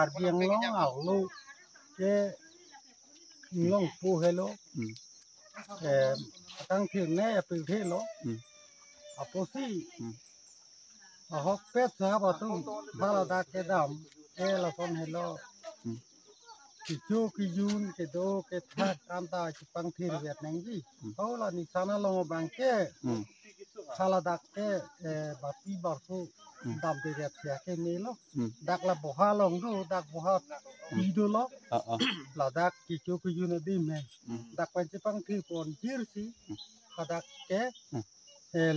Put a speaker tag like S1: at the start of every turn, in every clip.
S1: car biang lo ảo lu cái long pu hello tăng thiền này từ thế lo aposi học pet sa ba tu bala da ke dam la son hello ki chu ki yun ke do ke tha kam ta chi pang thir viet nang ji ho la ni sana lo bang ke sala dak ke ba pi ba su dam de viet sia ke ni lo dak la bo ha long do dak bo ha pi do lo la dak ki chu ki yun di me dak pa chi pang thir pon jir si ha dak ke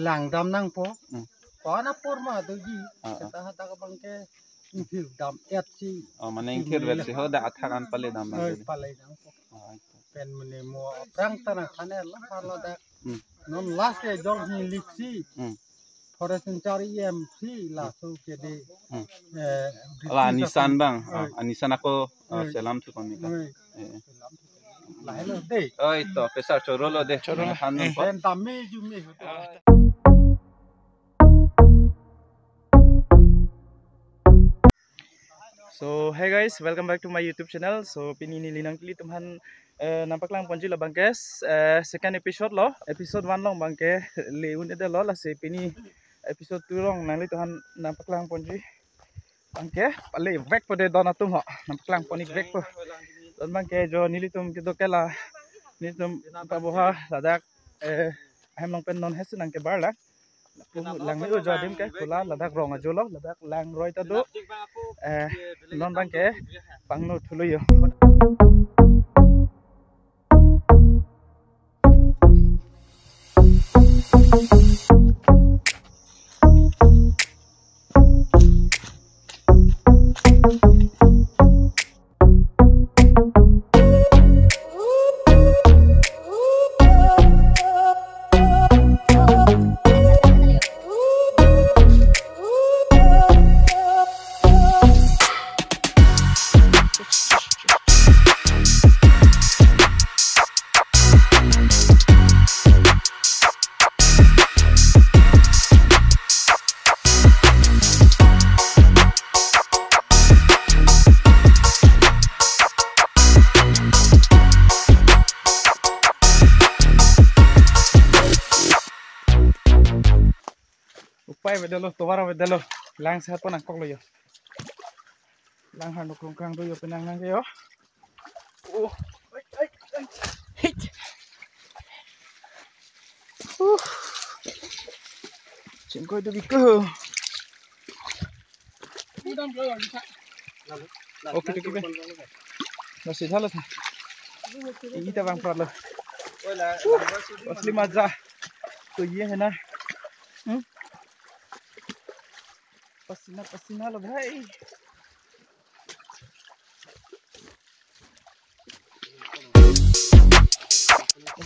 S1: lang dam nang po có nó por mà tôi gì ta ta các băng cái thử đam ép chi
S2: mà nên thử về thì họ đã thằng ăn palay đam
S1: palay đam pen mình mua rang ta là khán là palay đam non last cái dol ni liksi forest cari em si là số cái đi
S2: là Nissan bang Nissan aku selam tu con này
S1: lại là đây
S2: ơi to pesar choro lo de choro han
S1: pen tammi ju mi
S3: So hey guys, welcome back to my YouTube channel. So pini ni linang kili tumhan nampak lang ponji la bangkes second episode lo, episode 1 long bangke leun ede lo la se pini episode 2 long nang li tuhan nampak lang ponji bangke pale vek pode dona tum ho nampak lang ponik vek po don bangke jo nili tum kido kela ni tum paboha ladak hem long pen non hesu nang ke bar la lang ni jo dim ke kula ladak rong ajo lo ladak lang roi ta do non bangke pangno thulu yo Vedelo, tobara vedelo, lang sehat pun angkok lo yo, lang handuk lungkang do yo penang nang yo, hit, cengkoi tu biko, oke tu kipe, masih salah sih, ini kita bang pernah lo, asli mazah, tu ye है ना, पसीना पसीना लो भाई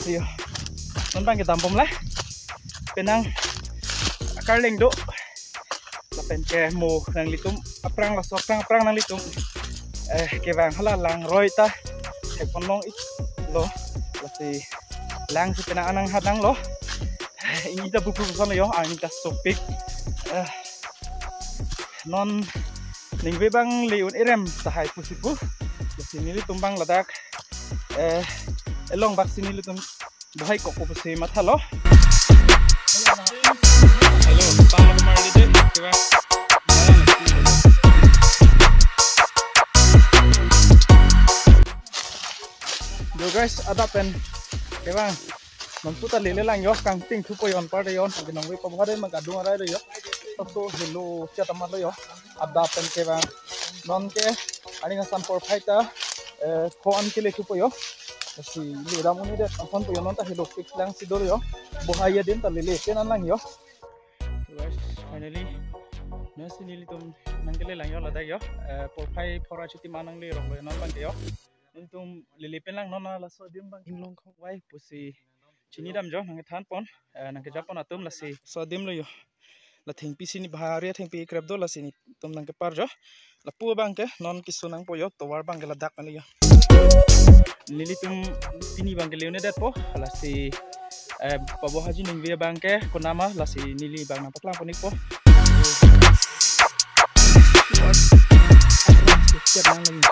S3: siyo non bang kita tampom lah penang akar leng do lapen ke mo nang litum aprang la soprang aprang nang litum ke bang hala lang roi ta he ponlong it lo lasi lang si penang anang hadang lo ini ta buku son yo ani ta topik non ningwe bang leun irem sahai pusipu sini li tumbang ladak elong bak sini li tum bahai koko pusi matha lo hello tama ko mari de keba do guys ada pen keba non puta lele lang yo kang ting thu poyon par de yon binong we pabhare magadu arai de yo तो हेलो क्या तमाम लो अब्दा पेन के बार नॉन के आनी का संपर फाइटा खोन के लिए चुपयो सी लेदा मुनी दे अपन तो नॉन ता हेलो फिक्स लैंग सी दो यो बोहाया दिन ता ले पेन लंग यो तो गाइस फाइनली नसी नीली तुम नंगले लंग यो लदा यो प्रोफाइल फरा छुटी मानंग ले रो नॉन बन यो तुम ले पेन लंग नॉन ला सो दिम बंग इंलोंग खो वाई पुसी चिनी दम जो नंगे थान पन नंगे जापन अतुम लसी सो दिम लो यो la thing pi sini bahari thing pi krep do la sini tum nang ke parjo la pu bang ke non kisunang po yo towar bang ke la dak ali yo lili tum pini bang ke leone dat po la si pabo haji ning via bang ke konama la si nili bang na paklang ponik po sang lagi.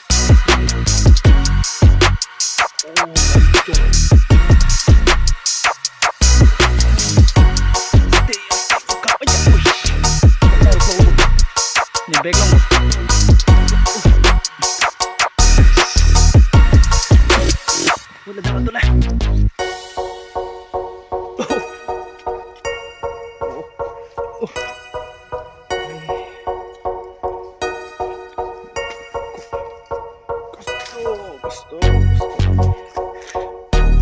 S3: Ni back lang. Wala ba ito lah. Gusto.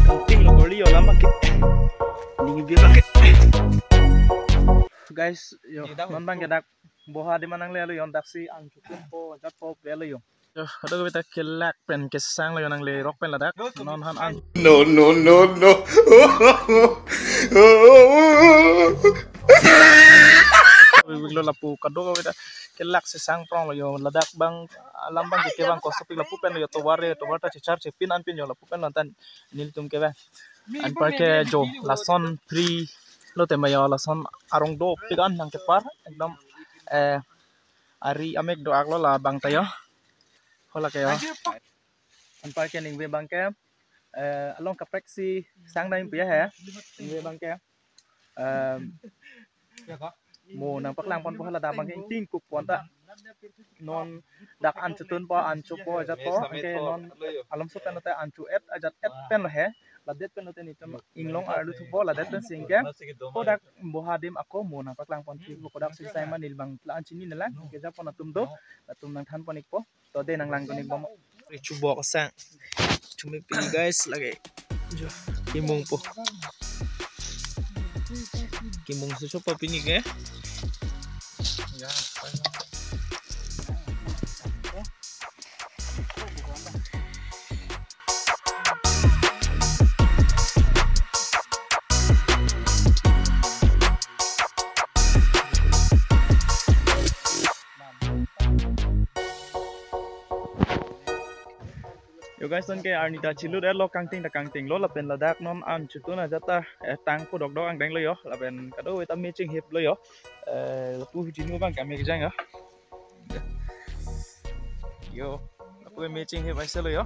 S3: Kanting lo goli yo lama ke. Ningi biar ke. Guys, yo man bang kedak boha di manang le lo yon taksi ang cukup po jat po le yo. Yo, ada kita kelak pen kesang lo yon ang le rock pen ladak non han ang.
S4: No.
S3: Wiglo lapu kado kita kelak sesang prong lo yo ladak bang lambang ke bang ko sopi lapu pen yo to ware to wata char chepin an pin yo lapu pen lantan nil tum ke ba an par ke jo lason free lo te mayo lason arong do pigan nang ke par ekdom ari amek do aglo la bang tayo hola ke yo an par ke ning be bang ke along kapek si sang dai pia he ning be bang ke mo nang paklang pon hala da bang ting kuk pon ta non dak an chutun po an chu po jat po ke non alam so pen ta an chu et ajat et pen lo he la det pen te ni tam inglong ar lu thu po la det pen sing ke po dak bohadim ako mo nang paklang pon ti ko dak si sai manil bang la an chini nala ke ja pon atum do atum nang than ponik po to de nang lang konik bom chu bo ka sang chumi pin guys lagi jo kimong po kimong su pa pinik eh. Yo guys, ton ke Arnita chilu der lo kangting lo la pen ladak non an chutuna jata tang po dog ang deng lo yo la pen kado eta matching hip lo yo pu jinu bang kami jang yo pu matching hip ai se lo yo